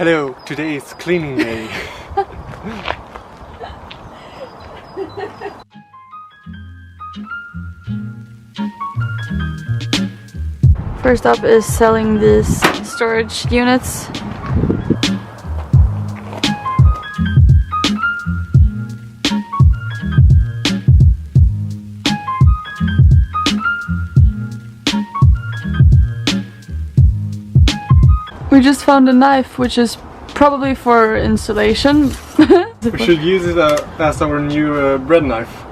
Hello, today is cleaning day. First up is selling these storage units. We just found a knife, which is probably for insulation. We should use it as our new bread knife.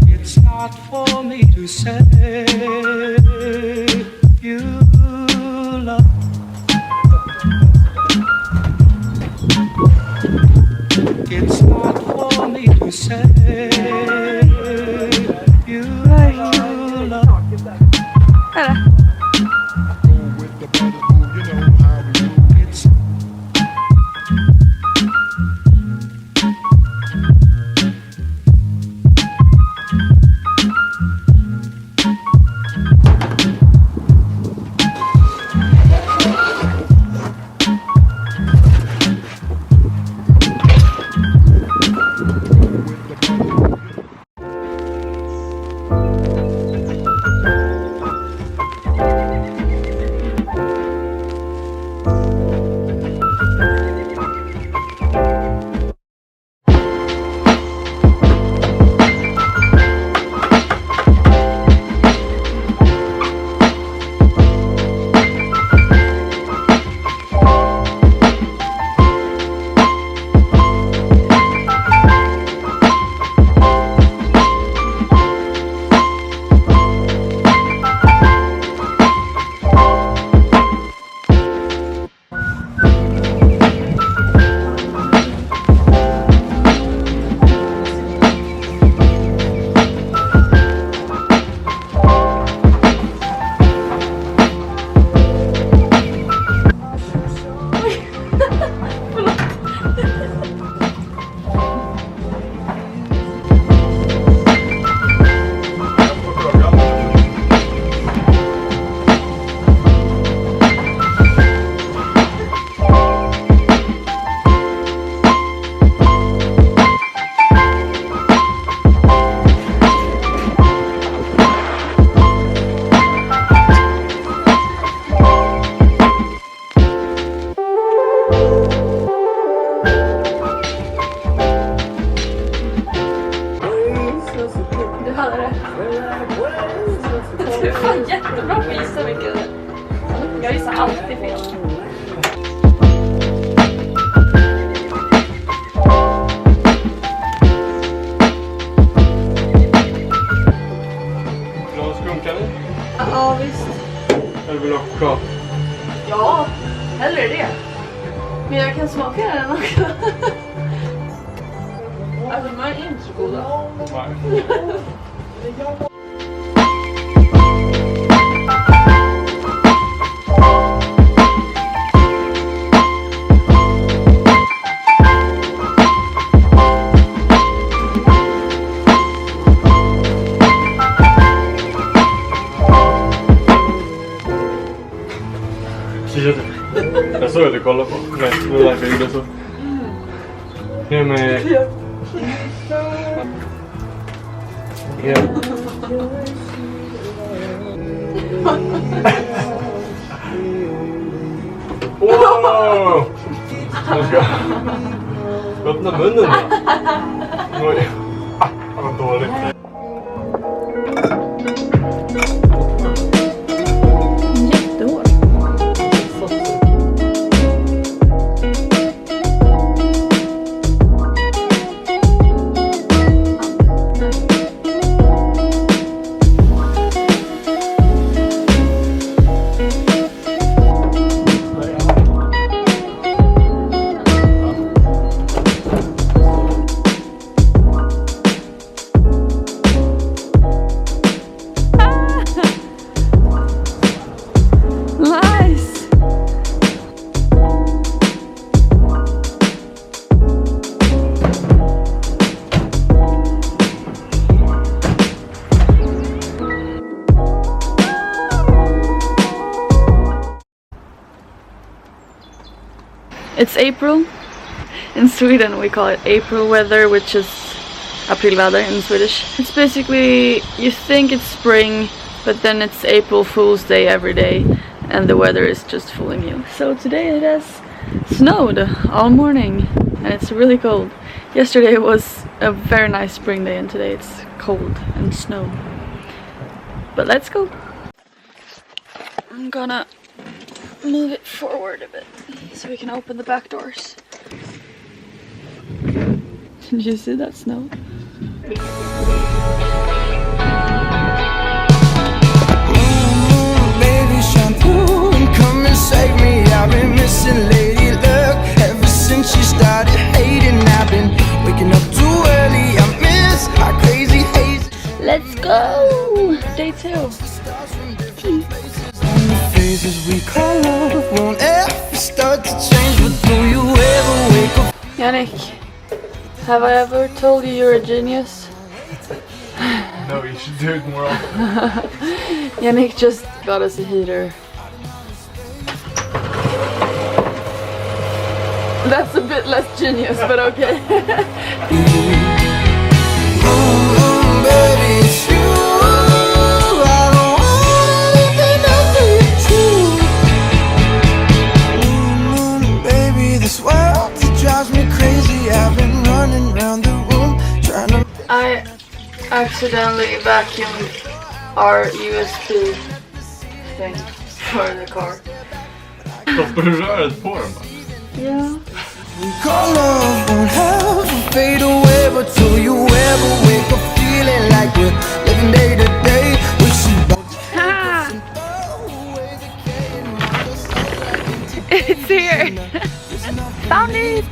It's not for me to say you love. It's not for me to say you love. It's Du är fan jättebra på att gissa vilket. Jag gissar alltid fel. Vill du ha skrunkare? Ja, visst. Eller vill du ha choklad? Ja, hellre det. Men jag kan smaka den också. Alltså, de är inte så goda. Nej. Jag såg att du kollade på. Nej, det var därför jag gjorde så. Ge mig... Ja. Wow! Jag ska öppna munnen då. Oj. Vad dåligt. Jättehårt. It's April. In Sweden we call it April weather, which is aprilväder in Swedish. It's basically, you think it's spring, but then it's April Fool's Day every day, and the weather is just fooling you. So today it has snowed all morning, and it's really cold. Yesterday was a very nice spring day, and today it's cold and snow. But let's go. I'm gonna move it forward a bit so we can open the back doors. Did you see that snow? Baby shampoo and come and save me. I've been missing lady luck ever since she started hating. I've been waking up too early. I miss our crazy haze. Let's go! Day 2. Phases we call love won't ever start to change. But do you ever wake up? Yannick, have I ever told you you're a genius? No, you should do it more often. Yannick just got us a heater. That's a bit less genius, but okay. Baby, it's you. I don't want anything else but you. Baby, this world it drives me crazy. I've been running around the room trying to. I accidentally vacuumed our USB thing for the car. Stoppar du röret på den bara? Yeah. Call love won't ever fade away, but do you ever wake up feeling like we're living day to day? Wishing Ha! It's here! Found it!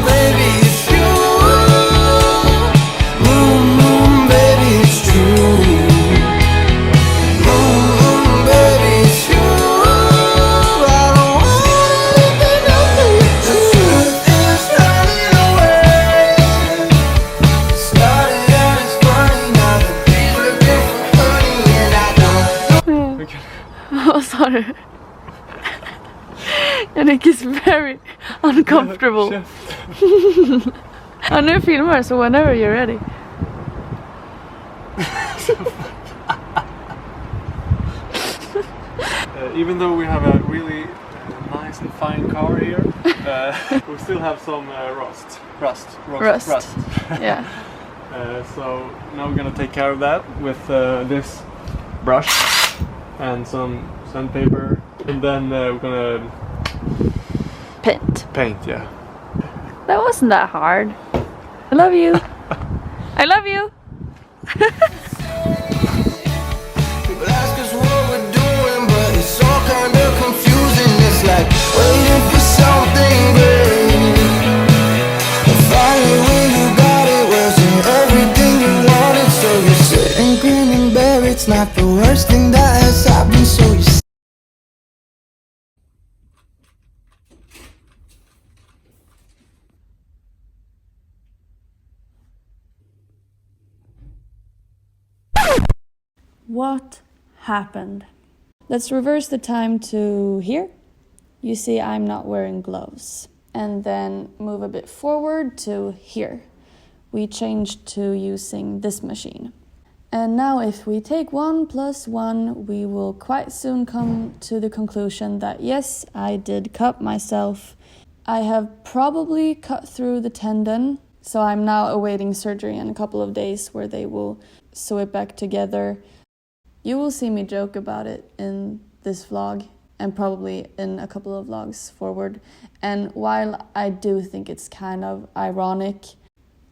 baby, it's you. Baby, it's true. Baby, it's you. I don't want anything else but you. The truth is running away. Started out as funny, now the days looking for honey, and I don't. Vad sa du? Yannick is very uncomfortable. Ja, nu filmar så whenever you're ready. Even though we have a really nice and fine car here, we still have some rust. Yeah. So now we're gonna take care of that with this brush and some sandpaper, and then we're gonna paint. Yeah. That wasn't that hard. I love you. I love you. People ask us what we're doing, but it's all kind of confusing. It's like waiting for something great. And finally when you got it, wasn't everything you wanted. So you're sitting grinning bare, it's not the worst thing that has happened. So you What happened? Let's reverse the time to here. You see I'm not wearing gloves. And then move a bit forward to here. We changed to using this machine. And now if we take 1 + 1, we will quite soon come to the conclusion that yes, I did cut myself. I have probably cut through the tendon, so I'm now awaiting surgery in a couple of days where they will sew it back together. You will see me joke about it in this vlog and probably in a couple of vlogs forward. And while I do think it's kind of ironic,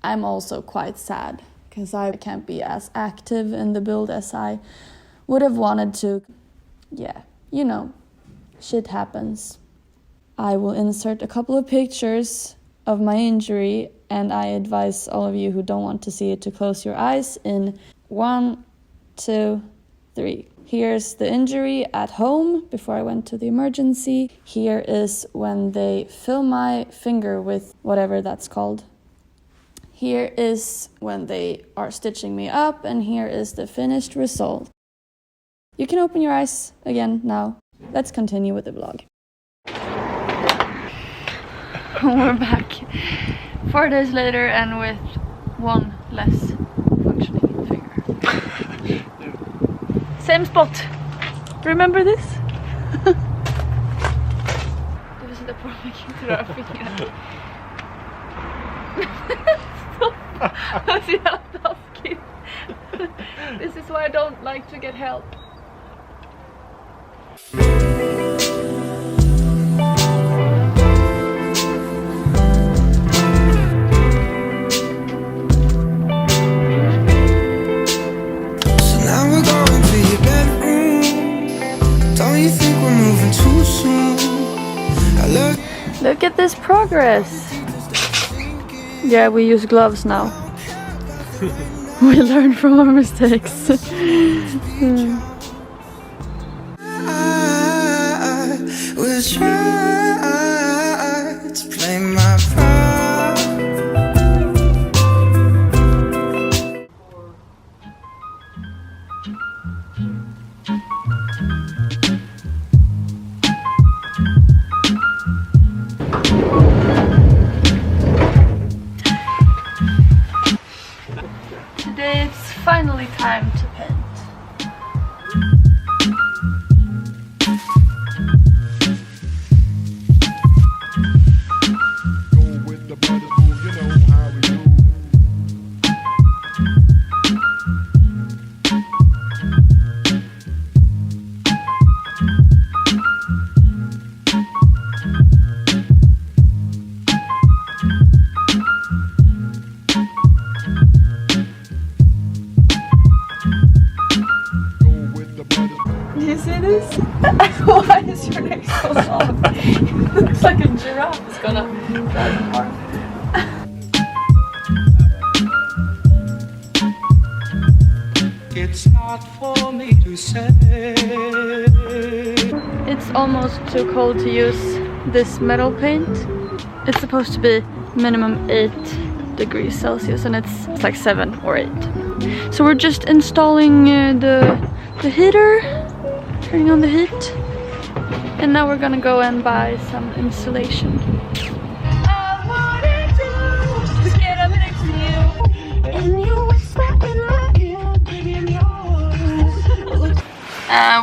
I'm also quite sad because I can't be as active in the build as I would have wanted to. Yeah, you know, shit happens. I will insert a couple of pictures of my injury, and I advise all of you who don't want to see it to close your eyes in 1, 2, 3. Here's the injury at home before I went to the emergency. Here is when they fill my finger with whatever that's called. Here is when they are stitching me up, and here is the finished result. You can open your eyes again now. Let's continue with the vlog. We're back 4 days later and with one less functioning finger. Same spot. Remember this? Du vill sitta på mig, inte röra fingret. Stopp! Det är så jävla taskigt. This is why I don't like to get help. Look at this progress. Yeah, we use gloves now. We learn from our mistakes. I will try to play my part. Today it's finally time to paint. Do you see this? Why is your neck so long? It looks like a giraffe is gonna drive apart. It's not for me to say. It's almost too cold to use this metal paint. It's supposed to be minimum 8 degrees Celsius and it's like 7 or 8. So we're just installing the heater, turning on the heat, and now we're gonna go and buy some insulation.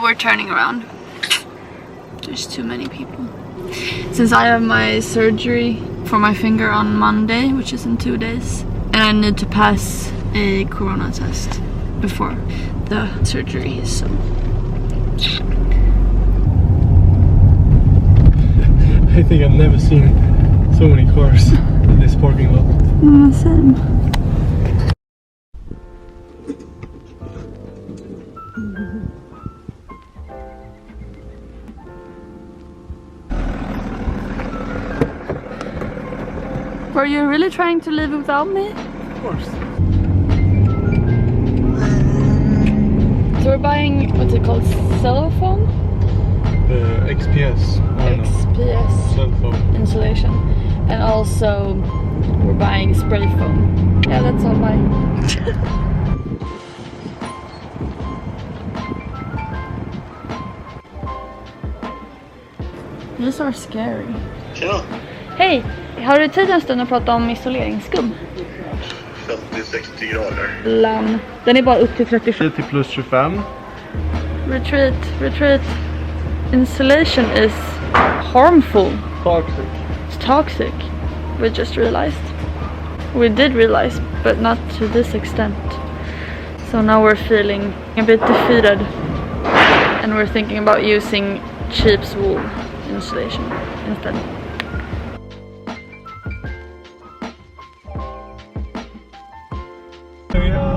We're turning around. There's too many people. Since I have my surgery for my finger on Monday, which is in 2 days, and I need to pass a corona test before the surgery, so I think I've never seen so many cars in this parking lot. same. Were you really trying to live without me? Of course. So we're buying, what's it called, cellophane? XPS. I don't know. XPS Cell phone. insulation. And also we're buying spray foam. Yeah, that's all mine. These are scary. Tjena! Hej! Har du tid en stund att prata om isoleringsskum? 50-60 grader. Lamm. Den är bara upp till 35. 30 plus 25. Retreat. Insulation is harmful. Toxic. It's toxic. We just realized. We did realize, but not to this extent. So now we're feeling a bit defeated. And we're thinking about using sheep's wool insulation instead. Here we are.